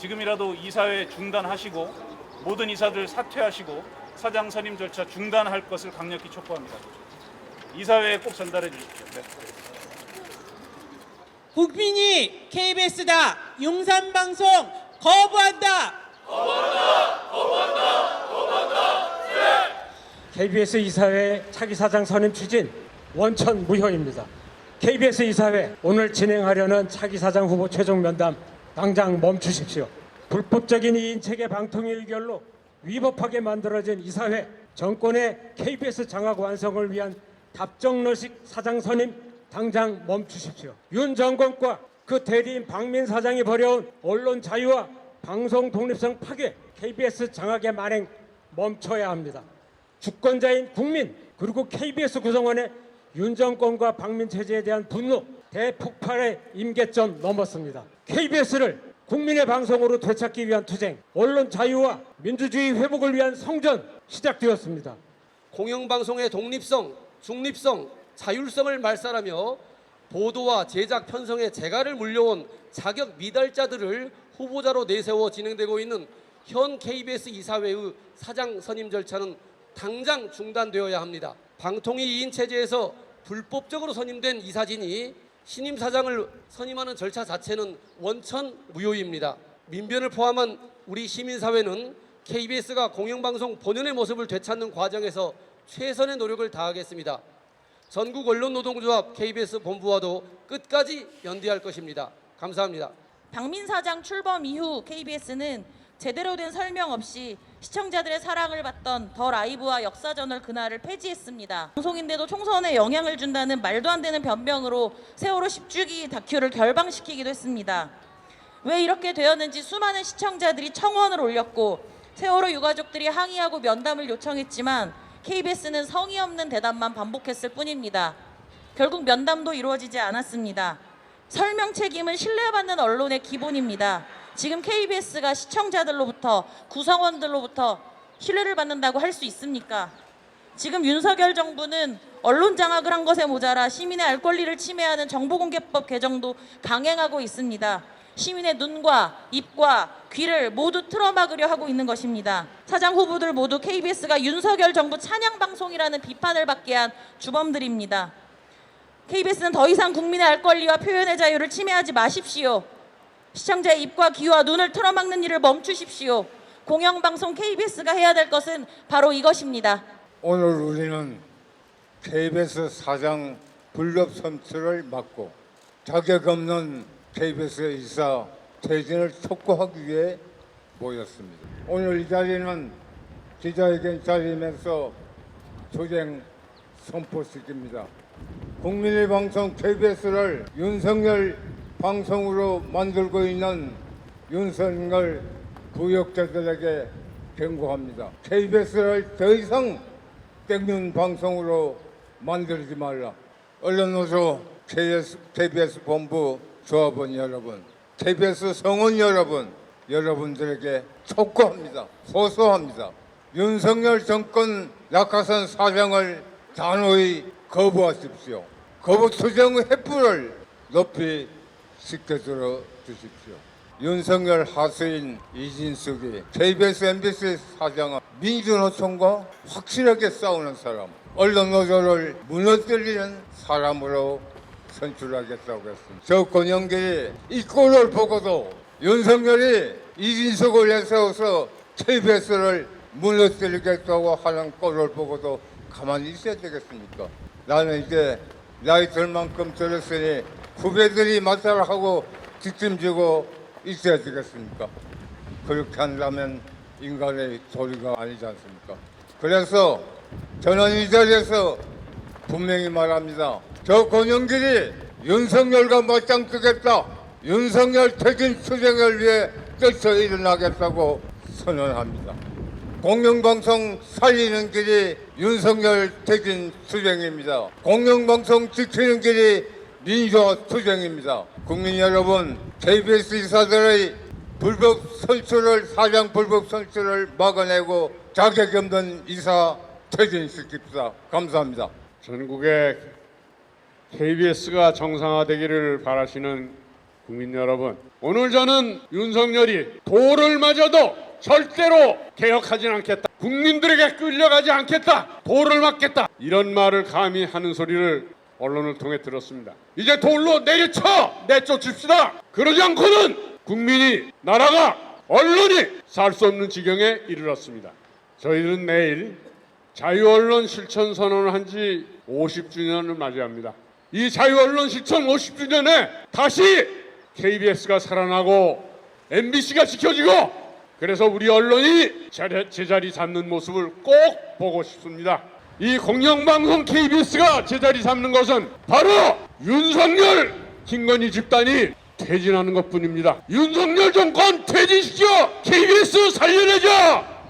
지금이라도 이사회 중단하시고 모든 이사들 사퇴하시고 사장 선임 절차 중단할 것을 강력히 촉구합니다. 이사회에 꼭 전달해 주십시오. 네. 국민이 KBS다. 용산방송 거부한다. KBS 이사회 차기 사장 선임 추진 원천 무효입니다. KBS 이사회 오늘 진행하려는 차기 사장 후보 최종 면담 당장 멈추십시오. 불법적인 이인 체계 방통위 의결로 위법하게 만들어진 이사회, 정권의 KBS 장악 완성을 위한 답정너식 사장 선임 당장 멈추십시오. 윤 정권과 그 대리인 박민 사장이 벌여온 언론 자유와 방송 독립성 파괴, KBS 장악의 만행 멈춰야 합니다. 주권자인 국민 그리고 KBS 구성원의 윤 정권과 박민 체제에 대한 분노 대폭발의 임계점 넘었습니다. KBS를 국민의 방송으로 되찾기 위한 투쟁, 언론 자유와 민주주의 회복을 위한 성전 시작되었습니다. 공영방송의 독립성, 중립성, 자율성을 말살하며 보도와 제작 편성의 재갈을 물려온 자격 미달자들을 후보자로 내세워 진행되고 있는 현 KBS 이사회의 사장 선임 절차는 당장 중단되어야 합니다. 방통위 2인 체제에서 불법적으로 선임된 이사진이 신임 사장을 선임하는 절차 자체는 원천 무효입니다. 민변을 포함한 우리 시민사회는 KBS가 공영방송 본연의 모습을 되찾는 과정에서 최선의 노력을 다하겠습니다. 전국 언론노동조합 KBS 본부와도 끝까지 연대할 것입니다. 감사합니다. 박민 사장 출범 이후 KBS는 제대로 된 설명 없이 시청자들의 사랑을 받던 더 라이브와 역사저널 그날을 폐지했습니다. 방송인데도 총선에 영향을 준다는 말도 안 되는 변명으로 세월호 10주기 다큐를 결방시키기도 했습니다. 왜 이렇게 되었는지 수많은 시청자들이 청원을 올렸고 세월호 유가족들이 항의하고 면담을 요청했지만 KBS는 성의 없는 대답만 반복했을 뿐입니다. 결국 면담도 이루어지지 않았습니다. 설명 책임은 신뢰받는 언론의 기본입니다. 지금 KBS가 시청자들로부터 구성원들로부터 신뢰를 받는다고 할 수 있습니까? 지금 윤석열 정부는 언론 장악을 한 것에 모자라 시민의 알 권리를 침해하는 정보공개법 개정도 강행하고 있습니다. 시민의 눈과 입과 귀를 모두 틀어막으려 하고 있는 것입니다. 사장 후보들 모두 KBS가 윤석열 정부 찬양방송이라는 비판을 받게 한 주범들입니다. KBS는 더 이상 국민의 알 권리와 표현의 자유를 침해하지 마십시오. 시청자의 입과 귀와 눈을 틀어막는 일을 멈추십시오. 공영방송 KBS가 해야 될 것은 바로 이것입니다. 오늘 우리는 KBS 사장 불법 선출을 막고 자격 없는 KBS 이사 퇴진을 촉구하기 위해 모였습니다. 오늘 이 자리는 기자회견 자리면서 투쟁 선포식입니다. 국민의 방송 KBS를 윤석열 방송으로 만들고 있는 윤석열 부역자들에게 경고합니다. KBS를 더 이상 땡볕 방송으로 만들지 말라. 언론노조 KBS 본부 조합원 여러분, KBS 성원 여러분, 여러분들에게 촉구합니다. 호소합니다. 윤석열 정권 낙하산 사장을 단호히 거부하십시오. 거부 투쟁의 횃불을 높이 지켜들어 주십시오. 윤석열 하수인 이진숙이 KBS, MBC 사장은 민주노총과 확실하게 싸우는 사람, 언론노조를 무너뜨리는 사람으로 선출하겠다고 했습니다. 저 권영길이 이 꼴을 보고도 윤석열이 이진숙을 내세워서 KBS를 무너뜨리겠다고 하는 꼴을 보고도 가만히 있어야 되겠습니까? 나는 이제 나이 들 만큼 들었으니 후배들이 마찰하고 뒷짐지고 있어야 되겠습니까? 그렇게 한다면 인간의 도리가 아니지 않습니까? 그래서 저는 이 자리에서 분명히 말합니다. 저 권영길이 윤석열과 맞짱 뜨겠다. 윤석열 퇴진 투쟁을 위해 뛰쳐 일어나겠다고 선언합니다. 공영방송 살리는 길이 윤석열 퇴진 투쟁입니다. 공영방송 지키는 길이 민주화 투쟁입니다. 국민 여러분, KBS 이사들의 불법 선출을 사장 불법 선출을 막아내고 자격 없는 이사 퇴진시킵시다. 감사합니다. 전국의 KBS가 정상화되기를 바라시는 국민 여러분, 오늘 저는 윤석열이 도를 마저도 절대로 개혁하진 않겠다. 국민들에게 끌려가지 않겠다. 도를 막겠다. 이런 말을 감히 하는 소리를 언론을 통해 들었습니다. 이제 돌로 내쫓읍시다. 그러지 않고는 국민이, 나라가, 언론이 살 수 없는 지경에 이르렀습니다. 저희는 내일 자유언론 실천 선언을 한 지 50주년을 맞이합니다. 이 자유언론 실천 50주년에 다시 KBS가 살아나고 MBC가 지켜지고, 그래서 우리 언론이 제자리 잡는 모습을 꼭 보고 싶습니다. 이 공영방송 KBS가 제자리 잡는 것은 바로 윤석열, 김건희 집단이 퇴진하는 것뿐입니다. 윤석열 정권 퇴진시켜 KBS 살려내자!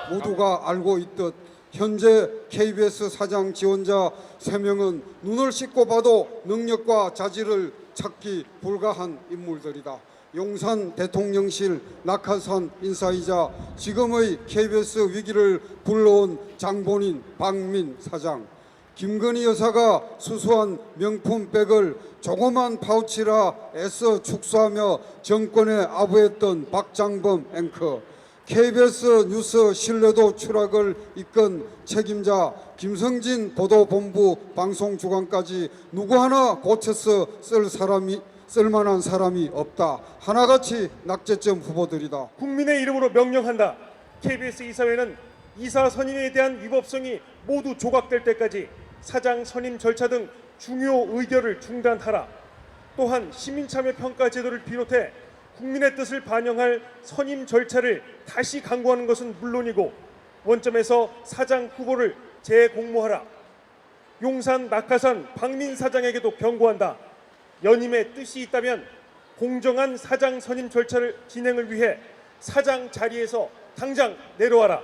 모두가 알고 있듯 현재 KBS 사장 지원자 3명은 눈을 씻고 봐도 능력과 자질을 찾기 불가한 인물들이다. 용산 대통령실 낙하산 인사이자 지금의 KBS 위기를 불러온 장본인 박민 사장, 김건희 여사가 수수한 명품백을 조그만 파우치라 애써 축소하며 정권에 아부했던 박장범 앵커, KBS 뉴스 신뢰도 추락을 이끈 책임자 김성진 보도본부 방송주간까지 누구 하나 고쳐서 쓸만한 사람이 없다. 하나같이 낙제점 후보들이다. 국민의 이름으로 명령한다. KBS 이사회는 이사 선임에 대한 위법성이 모두 조각될 때까지 사장 선임 절차 등 중요 의결을 중단하라. 또한 시민참여평가 제도를 비롯해 국민의 뜻을 반영할 선임 절차를 다시 강구하는 것은 물론이고 원점에서 사장 후보를 재공모하라. 용산 낙하산 박민 사장에게도 경고한다. 연임의 뜻이 있다면 공정한 사장 선임 절차를 진행을 위해 사장 자리에서 당장 내려와라.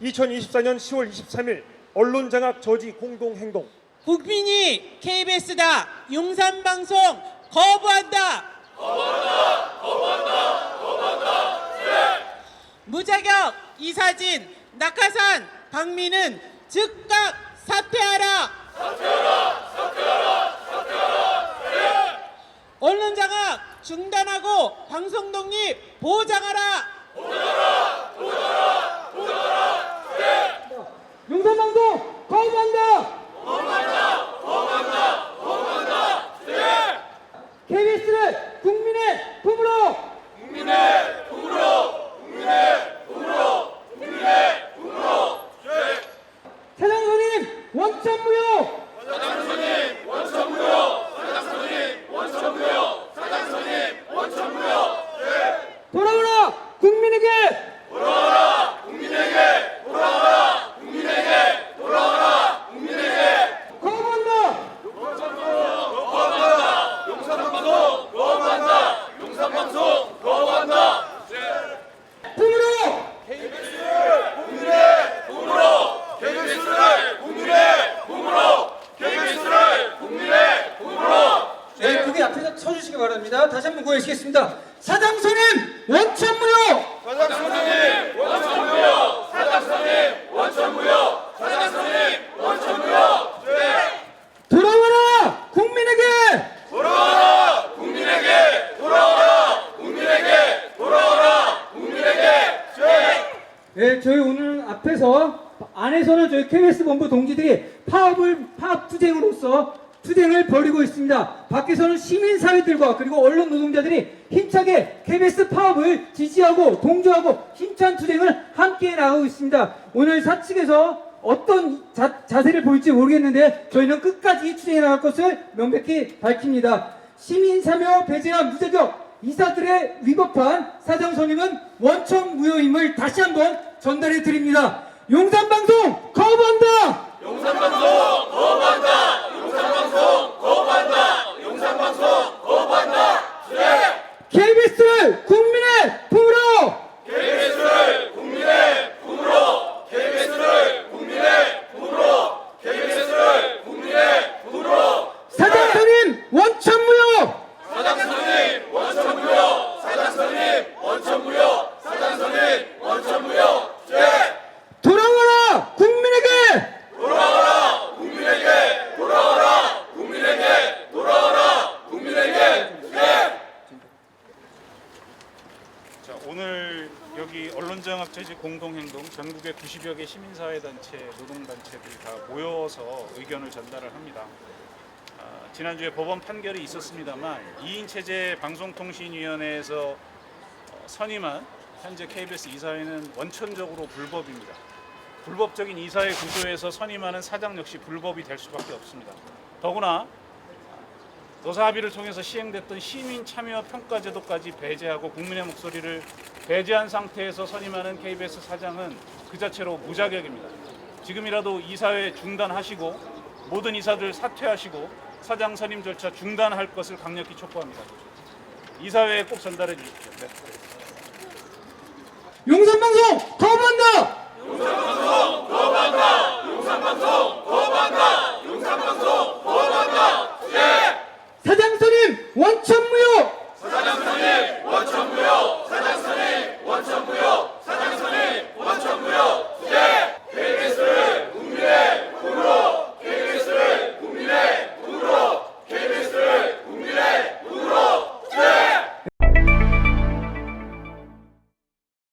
2024년 10월 23일 언론장악 저지 공동행동. 국민이 KBS다 용산방송 거부한다. 무자격 이사진 낙하산 박민은 즉각 사퇴하라. 언론장악 중단하고 방송 독립 보장하라. 용산방송 거부한다. KBS를 국민의 품으로. 사장 선임 원천무효. 돌아오라 국민에게. 거부한다. 품으로. 네, 그게 앞에서 서주시기 바랍니다. 다시 한번 구해주시겠습니다. 사장 선임 원천무효. 돌아와라 국민에게. 네, 저희 오늘 안에서는 저희 KBS 본부 동지들이 파업 투쟁을 벌이고 있습니다. 밖에서는 시민사회들과 그리고 언론 노동자들이 힘차게 KBS 파업을 지지하고 동조하고 힘찬 투쟁을 함께 나가고 있습니다. 오늘 사측에서 어떤 자세를 보일지 모르겠는데 저희는 끝까지 투쟁해 나갈 것을 명백히 밝힙니다. 시민참여 배제와 무자격 이사들의 위법한 사장 선임은 원천무효임을 다시 한번 전달해 드립니다. 용산방송 거부한다. KBS를 국민의 품으로. 사장 선임 원천무효. 돌아와라 국민에게. 오늘 여기 언론장악제지 공동행동 전국의 90여 개 시민사회단체, 노동단체들이 다 모여서 의견을 전달을 합니다. 지난주에 법원 판결이 있었습니다만 2인 체제 방송통신위원회에서 선임한 현재 KBS 이사회는 원천적으로 불법입니다. 불법적인 이사회 구조에서 선임하는 사장 역시 불법이 될 수밖에 없습니다. 더구나 노사 합의를 통해서 시행됐던 시민 참여 평가 제도까지 배제하고 국민의 목소리를 배제한 상태에서 선임하는 KBS 사장은 그 자체로 무자격입니다. 지금이라도 이사회 중단하시고 모든 이사들 사퇴하시고 사장 선임 절차 중단할 것을 강력히 촉구합니다. 이사회에 꼭 전달해 주십시오. 네. 용산방송 거부한다. 사장 선임 원천 무효.